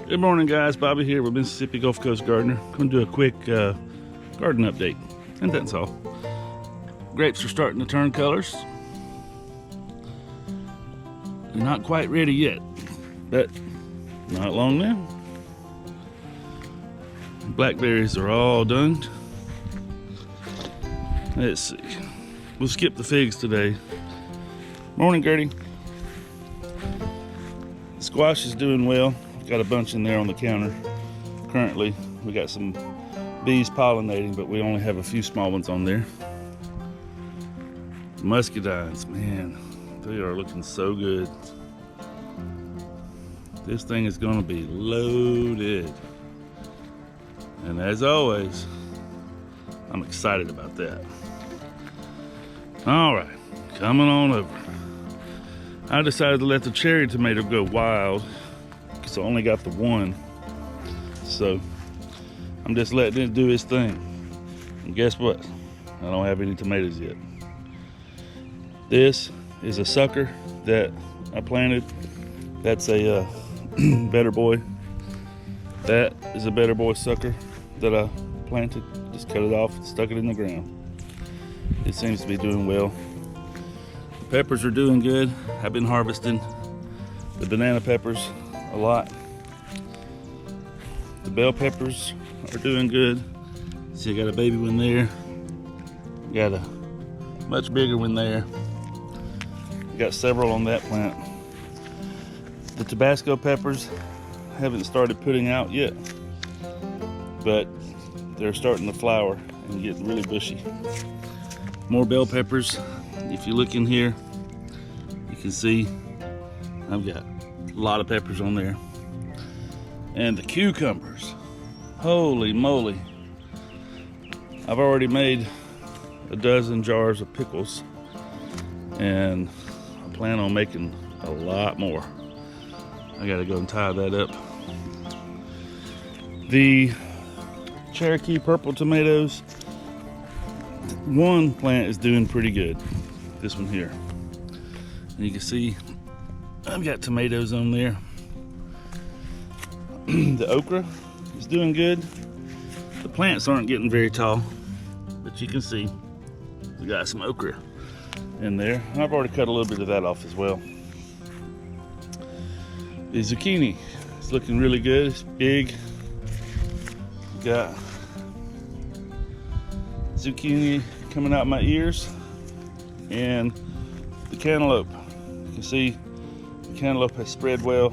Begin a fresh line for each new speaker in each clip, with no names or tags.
Good morning, guys. Bobby here with Mississippi Gulf Coast Gardener. Going to do a quick garden update, and that's all. Grapes are starting to turn colors. They're not quite ready yet, but not long now. Blackberries are all done. Let's see. We'll skip the figs today. Morning, Gertie. Squash is doing well. Got a bunch in there on the counter. Currently, we got some bees pollinating, but we only have a few small ones on there. Muscadines, man, they are looking so good. This thing is gonna be loaded. And as always, I'm excited about that. All right, coming on over. I decided to let the cherry tomato go wild because I only got the one. So I'm just letting it do its thing. And guess what? I don't have any tomatoes yet. This is a sucker that I planted. That's a Better Boy. That is a Better Boy sucker that I planted. Just cut it off and stuck it in the ground. It seems to be doing well. The peppers are doing good. I've been harvesting the banana peppers a lot. The bell peppers are doing good. See, I got a baby one there. Got a much bigger one there. Got several on that plant. The Tabasco peppers haven't started putting out yet, but they're starting to flower and get really bushy. More bell peppers. If you look in here, you can see I've got a lot of peppers on there. And the cucumbers, holy moly. I've already made a dozen jars of pickles, and I plan on making a lot more. I gotta go and tie that up. The Cherokee purple tomatoes, one plant is doing pretty good. This one here. And you can see I've got tomatoes on there. The okra is doing good. The plants aren't getting very tall, but you can see we got some okra in there. And I've already cut a little bit of that off as well. The zucchini is looking really good. It's big. Got zucchini coming out my ears. And the cantaloupe, you can see the cantaloupe has spread well.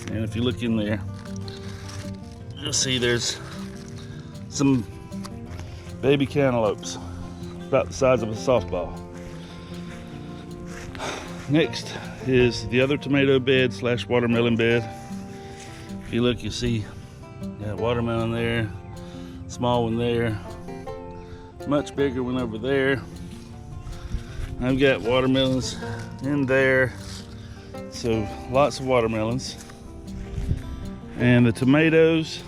And if you look in there, you'll see there's some baby cantaloupes about the size of a softball. Next is the other tomato bed / watermelon bed. If you look, you see watermelon there, small one there, much bigger one over there. I've got watermelons in there, so lots of watermelons. And the tomatoes,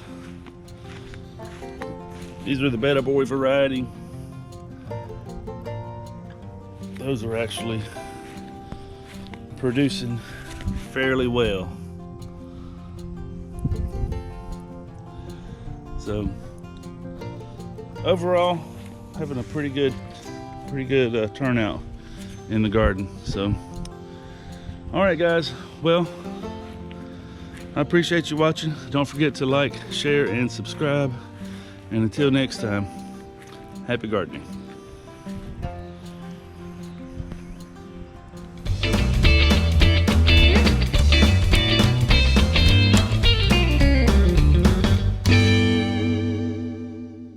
these are the Better Boy variety. Those are actually producing fairly well. So overall, having a pretty good turnout in the garden. So all right, guys, well, I appreciate you watching. Don't forget to like, share, and subscribe. And until next time, happy gardening.